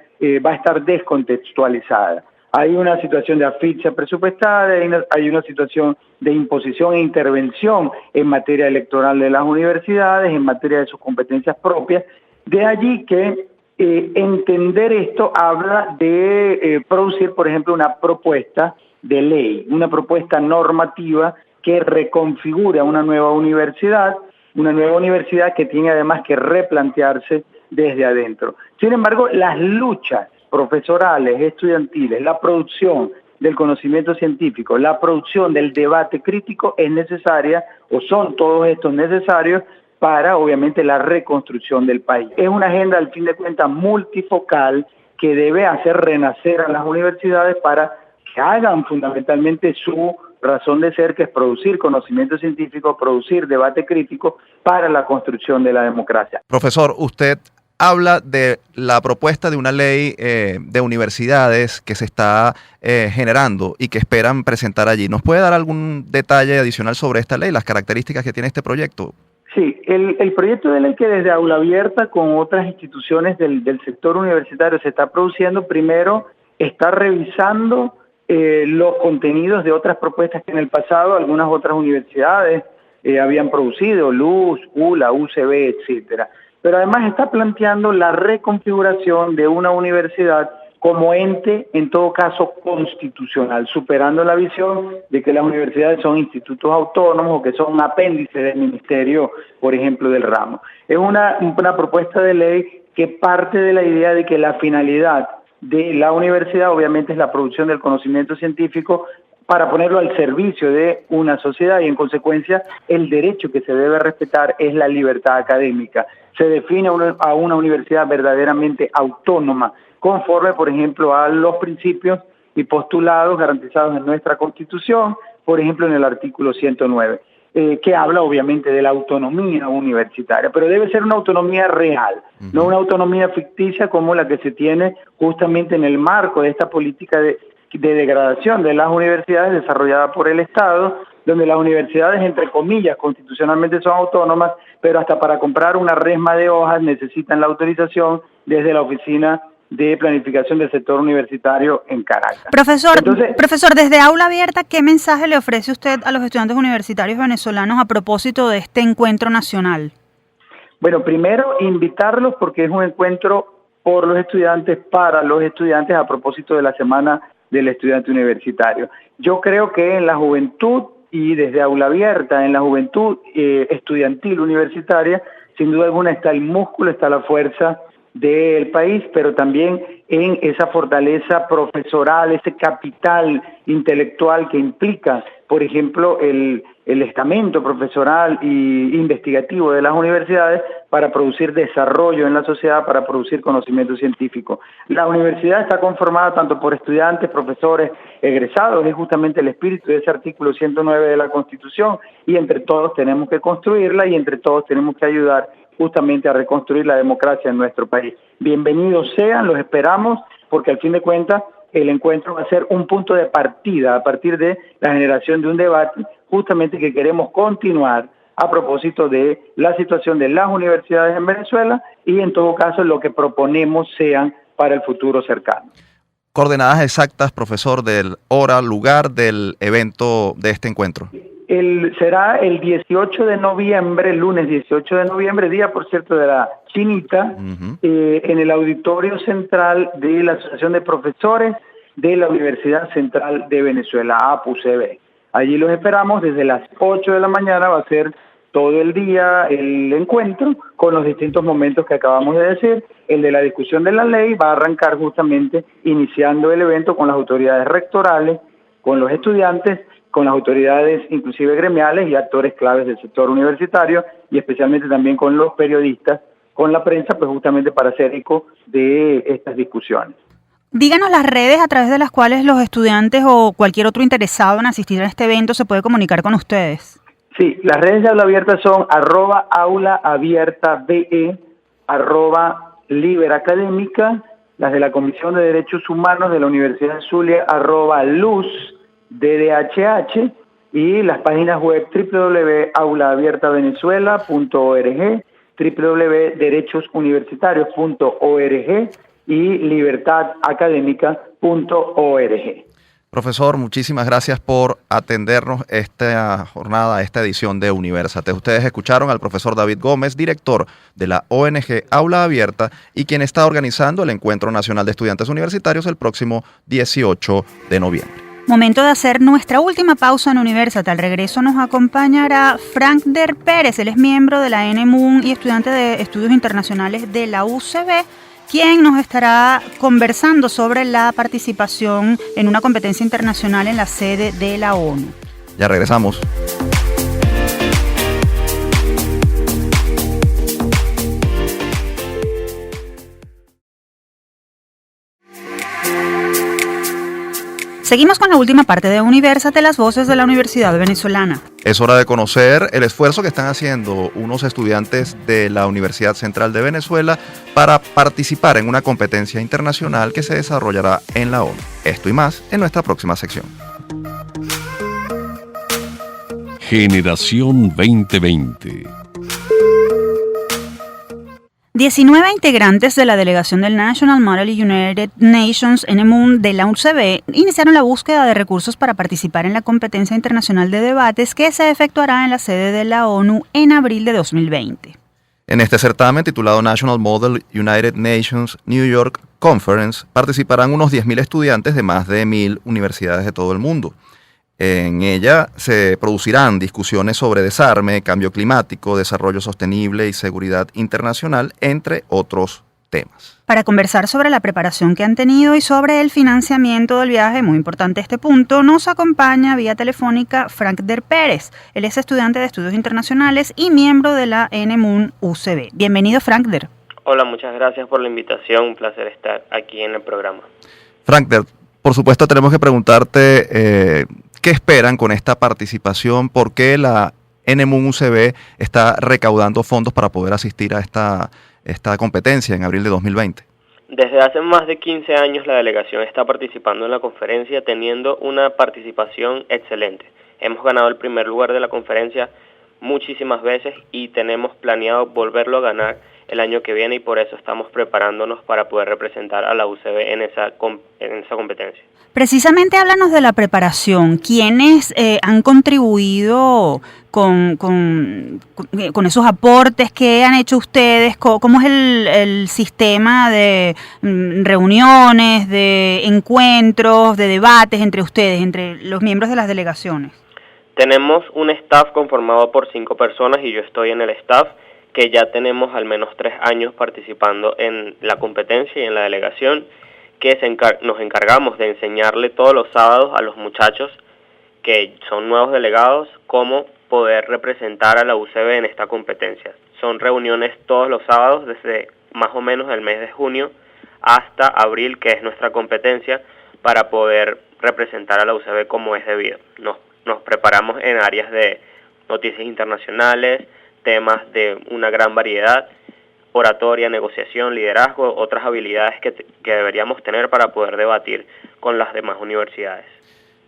va a estar descontextualizada. Hay una situación de asfixia presupuestaria, hay una situación de imposición e intervención en materia electoral de las universidades, en materia de sus competencias propias. De allí que entender esto habla de producir, por ejemplo, una propuesta de ley, una propuesta normativa que reconfigura una nueva universidad que tiene además que replantearse desde adentro. Sin embargo, las luchas profesorales, estudiantiles, la producción del conocimiento científico, la producción del debate crítico es necesaria, o son todos estos necesarios, para obviamente la reconstrucción del país. Es una agenda, al fin de cuentas, multifocal que debe hacer renacer a las universidades para que hagan fundamentalmente su razón de ser, que es producir conocimiento científico, producir debate crítico para la construcción de la democracia. Profesor, usted habla de la propuesta de una ley de universidades que se está generando y que esperan presentar allí. ¿Nos puede dar algún detalle adicional sobre esta ley, las características que tiene este proyecto? Sí, el proyecto de ley que desde Aula Abierta con otras instituciones del sector universitario se está produciendo, primero está revisando los contenidos de otras propuestas que en el pasado algunas otras universidades habían producido, LUS, ULA, UCB, etcétera. Pero además está planteando la reconfiguración de una universidad como ente, en todo caso, constitucional, superando la visión de que las universidades son institutos autónomos o que son un apéndice del ministerio, por ejemplo, del ramo. Es una propuesta de ley que parte de la idea de que la finalidad de la universidad obviamente es la producción del conocimiento científico para ponerlo al servicio de una sociedad y en consecuencia el derecho que se debe respetar es la libertad académica. Se define a una universidad verdaderamente autónoma, conforme, por ejemplo, a los principios y postulados garantizados en nuestra Constitución, por ejemplo, en el artículo 109, que habla obviamente de la autonomía universitaria, pero debe ser una autonomía real, no una autonomía ficticia como la que se tiene justamente en el marco de esta política de degradación de las universidades desarrollada por el Estado, donde las universidades, entre comillas, constitucionalmente son autónomas, pero hasta para comprar una resma de hojas necesitan la autorización desde la Oficina de Planificación del Sector Universitario en Caracas. Profesor, desde Aula Abierta, ¿qué mensaje le ofrece usted a los estudiantes universitarios venezolanos a propósito de este encuentro nacional? Bueno, primero invitarlos porque es un encuentro por los estudiantes, para los estudiantes, a propósito de la Semana del Estudiante Universitario. Yo creo que en la juventud y desde Aula Abierta, en la juventud estudiantil universitaria, sin duda alguna está el músculo, está la fuerza del país, pero también en esa fortaleza profesoral, ese capital intelectual que implica, por ejemplo, el estamento profesoral e investigativo de las universidades para producir desarrollo en la sociedad, para producir conocimiento científico. La universidad está conformada tanto por estudiantes, profesores, egresados, es justamente el espíritu de ese artículo 109 de la Constitución, y entre todos tenemos que construirla y entre todos tenemos que ayudar justamente a reconstruir la democracia en nuestro país. Bienvenidos sean, los esperamos, porque al fin de cuentas el encuentro va a ser un punto de partida a partir de la generación de un debate justamente que queremos continuar a propósito de la situación de las universidades en Venezuela y en todo caso lo que proponemos sean para el futuro cercano. Coordenadas exactas, profesor, del hora, lugar del evento de este encuentro. Será el 18 de noviembre, lunes 18 de noviembre, día por cierto de la Chinita, en el Auditorio Central de la Asociación de Profesores de la Universidad Central de Venezuela, APUCB. Allí los esperamos desde las 8 de la mañana, va a ser todo el día el encuentro con los distintos momentos que acabamos de decir. El de la discusión de la ley va a arrancar justamente iniciando el evento con las autoridades rectorales, con los estudiantes, con las autoridades inclusive gremiales y actores claves del sector universitario y especialmente también con los periodistas, con la prensa, pues justamente para hacer eco de estas discusiones. Díganos las redes a través de las cuales los estudiantes o cualquier otro interesado en asistir a este evento se puede comunicar con ustedes. Sí, las redes de Aula Abierta son @aulaabiertabe, @liberacadémica, las de la Comisión de Derechos Humanos de la Universidad de Zulia, @LuzDDHH, y las páginas web www.aulaabiertavenezuela.org, www.derechosuniversitarios.org y libertadacadémica.org. Profesor, muchísimas gracias por atendernos esta jornada, esta edición de Universate. Ustedes escucharon al profesor David Gómez, director de la ONG Aula Abierta y quien está organizando el Encuentro Nacional de Estudiantes Universitarios el próximo 18 de noviembre. Momento de hacer nuestra última pausa en Universate. Al regreso nos acompañará Frank Der Pérez, él es miembro de la NMUN y estudiante de Estudios Internacionales de la UCB, quien nos estará conversando sobre la participación en una competencia internacional en la sede de la ONU. Ya regresamos. Seguimos con la última parte de Universate, las voces de la Universidad Venezolana. Es hora de conocer el esfuerzo que están haciendo unos estudiantes de la Universidad Central de Venezuela para participar en una competencia internacional que se desarrollará en la ONU. Esto y más en nuestra próxima sección. Generación 2020. 19 integrantes de la delegación del National Model United Nations NMUN de la UCB iniciaron la búsqueda de recursos para participar en la competencia internacional de debates que se efectuará en la sede de la ONU en abril de 2020. En este certamen, titulado National Model United Nations New York Conference, participarán unos 10.000 estudiantes de más de 1.000 universidades de todo el mundo. En ella se producirán discusiones sobre desarme, cambio climático, desarrollo sostenible y seguridad internacional, entre otros temas. Para conversar sobre la preparación que han tenido y sobre el financiamiento del viaje, muy importante este punto, nos acompaña vía telefónica Frank Der Pérez. Él es estudiante de estudios internacionales y miembro de la NMUN UCB. Bienvenido, Frank Der. Hola, muchas gracias por la invitación. Un placer estar aquí en el programa. Frank Der, por supuesto tenemos que preguntarte ¿qué esperan con esta participación? ¿Por qué la NMUN UCB está recaudando fondos para poder asistir a esta competencia en abril de 2020? Desde hace más de 15 años la delegación está participando en la conferencia teniendo una participación excelente. Hemos ganado el primer lugar de la conferencia muchísimas veces y tenemos planeado volverlo a ganar el año que viene y por eso estamos preparándonos para poder representar a la UCB en esa competencia. Precisamente háblanos de la preparación. ¿Quiénes han contribuido con esos aportes? ¿Qué han hecho ustedes? ¿Cómo es el sistema de reuniones, de encuentros, de debates entre ustedes, entre los miembros de las delegaciones? Tenemos un staff conformado por 5 personas y yo estoy en el staff, que ya tenemos al menos 3 años participando en la competencia y en la delegación, que nos encargamos de enseñarle todos los sábados a los muchachos que son nuevos delegados cómo poder representar a la UCB en esta competencia. Son reuniones todos los sábados desde más o menos el mes de junio hasta abril, que es nuestra competencia, para poder representar a la UCB como es debido. Nos preparamos en áreas de noticias internacionales, temas de una gran variedad, oratoria, negociación, liderazgo, otras habilidades que deberíamos tener para poder debatir con las demás universidades.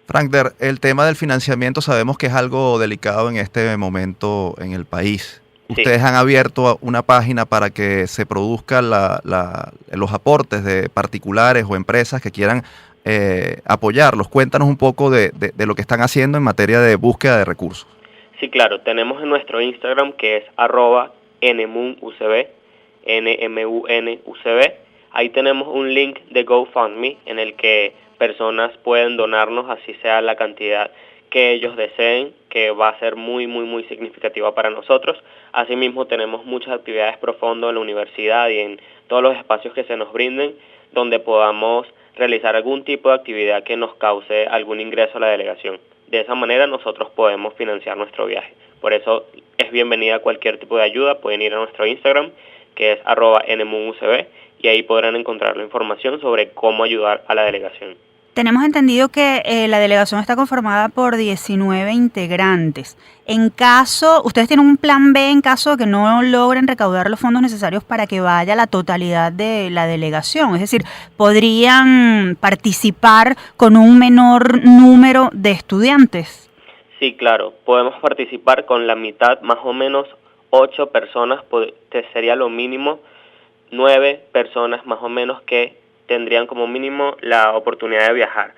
Frank Der, el tema del financiamiento sabemos que es algo delicado en este momento en el país. Sí. Ustedes han abierto una página para que se produzcan los aportes de particulares o empresas que quieran apoyarlos. Cuéntanos un poco de lo que están haciendo en materia de búsqueda de recursos. Sí, claro. Tenemos en nuestro Instagram, que es @NMUNUCB, NMUNUCB. Ahí tenemos un link de GoFundMe en el que personas pueden donarnos, así sea la cantidad que ellos deseen, que va a ser muy, muy, muy significativa para nosotros. Asimismo, tenemos muchas actividades pro fondo en la universidad y en todos los espacios que se nos brinden, donde podamos realizar algún tipo de actividad que nos cause algún ingreso a la delegación. De esa manera nosotros podemos financiar nuestro viaje. Por eso es bienvenida cualquier tipo de ayuda. Pueden ir a nuestro Instagram, que es @NMUNUCB, y ahí podrán encontrar la información sobre cómo ayudar a la delegación. Tenemos entendido que la delegación está conformada por 19 integrantes. En caso, ustedes tienen un plan B en caso de que no logren recaudar los fondos necesarios para que vaya la totalidad de la delegación. Es decir, ¿podrían participar con un menor número de estudiantes? Sí, claro. Podemos participar con la mitad, más o menos 8 personas, sería lo mínimo, 9 personas más o menos que tendrían como mínimo la oportunidad de viajar.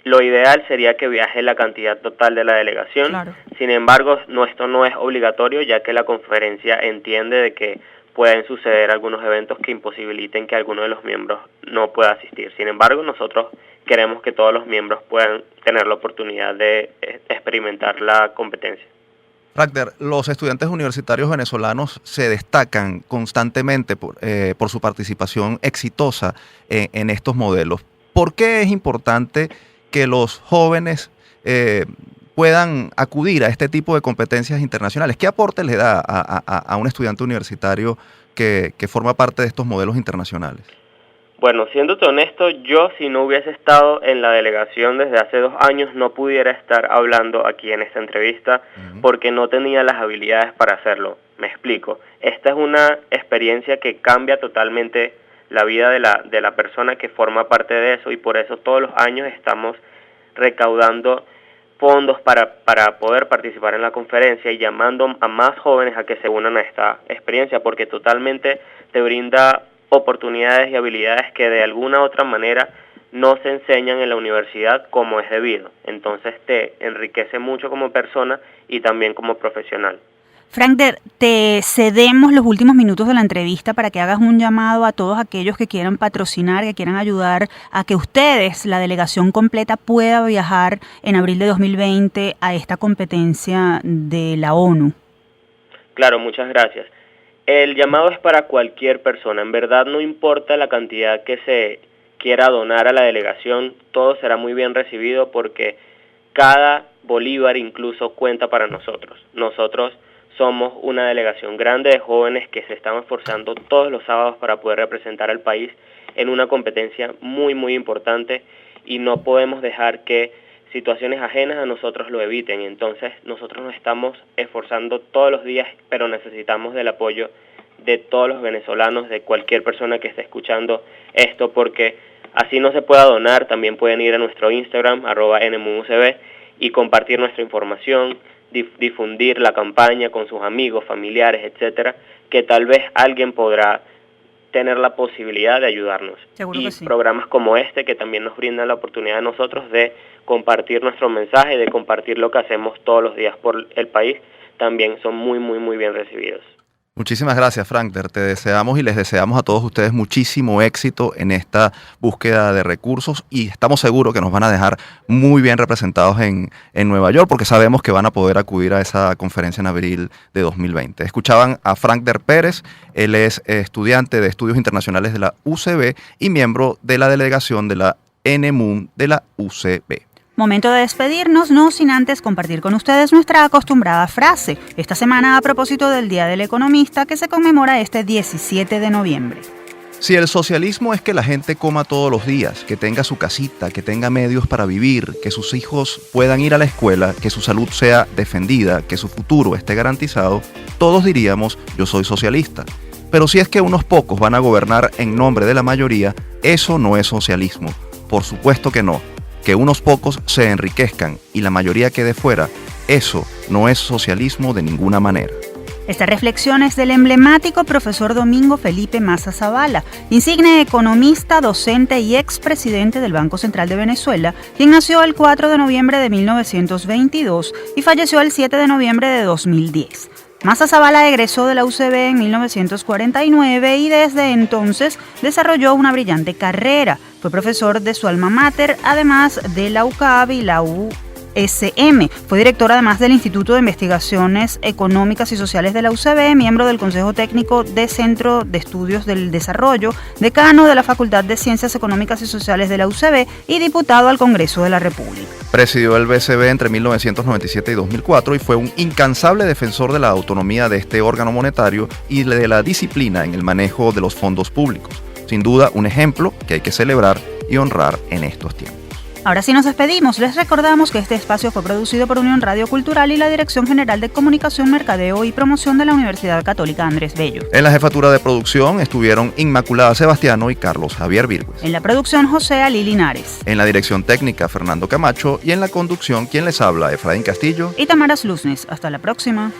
Lo ideal sería que viaje la cantidad total de la delegación. Claro. Sin embargo, esto no es obligatorio, ya que la conferencia entiende de que pueden suceder algunos eventos que imposibiliten que alguno de los miembros no pueda asistir. Sin embargo, nosotros queremos que todos los miembros puedan tener la oportunidad de experimentar la competencia. Frank Der, los estudiantes universitarios venezolanos se destacan constantemente por su participación exitosa en estos modelos. ¿Por qué es importante que los jóvenes puedan acudir a este tipo de competencias internacionales? ¿Qué aporte le da a un estudiante universitario que forma parte de estos modelos internacionales? Bueno, siéndote honesto, yo si no hubiese estado en la delegación desde hace 2 años no pudiera estar hablando aquí en esta entrevista porque no tenía las habilidades para hacerlo. Me explico. Esta es una experiencia que cambia totalmente la vida de la persona que forma parte de eso y por eso todos los años estamos recaudando fondos para poder participar en la conferencia y llamando a más jóvenes a que se unan a esta experiencia, porque totalmente te brinda oportunidades y habilidades que de alguna u otra manera no se enseñan en la universidad como es debido. Entonces te enriquece mucho como persona y también como profesional. Frankder, te cedemos los últimos minutos de la entrevista para que hagas un llamado a todos aquellos que quieran patrocinar, que quieran ayudar a que ustedes, la delegación completa, pueda viajar en abril de 2020 a esta competencia de la ONU. Claro, muchas gracias. El llamado es para cualquier persona. En verdad no importa la cantidad que se quiera donar a la delegación, todo será muy bien recibido porque cada bolívar incluso cuenta para nosotros. Nosotros somos una delegación grande de jóvenes que se están esforzando todos los sábados para poder representar al país en una competencia muy, muy importante y no podemos dejar que situaciones ajenas a nosotros lo eviten. Entonces nosotros nos estamos esforzando todos los días, pero necesitamos del apoyo de todos los venezolanos, de cualquier persona que esté escuchando esto, porque así no se pueda donar, también pueden ir a nuestro Instagram, @nmucb, y compartir nuestra información, difundir la campaña con sus amigos, familiares, etcétera, que tal vez alguien podrá tener la posibilidad de ayudarnos. Seguro y que sí. Programas como este que también nos brindan la oportunidad a nosotros de compartir nuestro mensaje, de compartir lo que hacemos todos los días por el país, también son muy, muy, muy bien recibidos. Muchísimas gracias, Frankder. Te deseamos y les deseamos a todos ustedes muchísimo éxito en esta búsqueda de recursos y estamos seguros que nos van a dejar muy bien representados en Nueva York porque sabemos que van a poder acudir a esa conferencia en abril de 2020. Escuchaban a Frankder Pérez, él es estudiante de Estudios Internacionales de la UCB y miembro de la delegación de la NMUN de la UCB. Momento de despedirnos, no sin antes compartir con ustedes nuestra acostumbrada frase, esta semana a propósito del Día del Economista que se conmemora este 17 de noviembre. Si el socialismo es que la gente coma todos los días, que tenga su casita, que tenga medios para vivir, que sus hijos puedan ir a la escuela, que su salud sea defendida, que su futuro esté garantizado, todos diríamos yo soy socialista. Pero si es que unos pocos van a gobernar en nombre de la mayoría, eso no es socialismo. Por supuesto que no. Que unos pocos se enriquezcan y la mayoría quede fuera, eso no es socialismo de ninguna manera. Esta reflexión es del emblemático profesor Domingo Felipe Maza Zavala, insigne economista, docente y expresidente del Banco Central de Venezuela, quien nació el 4 de noviembre de 1922 y falleció el 7 de noviembre de 2010. Maza Zavala egresó de la UCB en 1949 y desde entonces desarrolló una brillante carrera. Fue profesor de su alma mater, además de la UCAB y la USM. Fue director además del Instituto de Investigaciones Económicas y Sociales de la UCB, miembro del Consejo Técnico de Centro de Estudios del Desarrollo, decano de la Facultad de Ciencias Económicas y Sociales de la UCB y diputado al Congreso de la República. Presidió el BCB entre 1997 y 2004 y fue un incansable defensor de la autonomía de este órgano monetario y de la disciplina en el manejo de los fondos públicos. Sin duda, un ejemplo que hay que celebrar y honrar en estos tiempos. Ahora sí nos despedimos. Les recordamos que este espacio fue producido por Unión Radio Cultural y la Dirección General de Comunicación, Mercadeo y Promoción de la Universidad Católica Andrés Bello. En la jefatura de producción estuvieron Inmaculada Sebastiano y Carlos Javier Virgües. En la producción, José Ali Linares. En la dirección técnica, Fernando Camacho. Y en la conducción, quien les habla, Efraín Castillo y Tamara Sluznes. Hasta la próxima.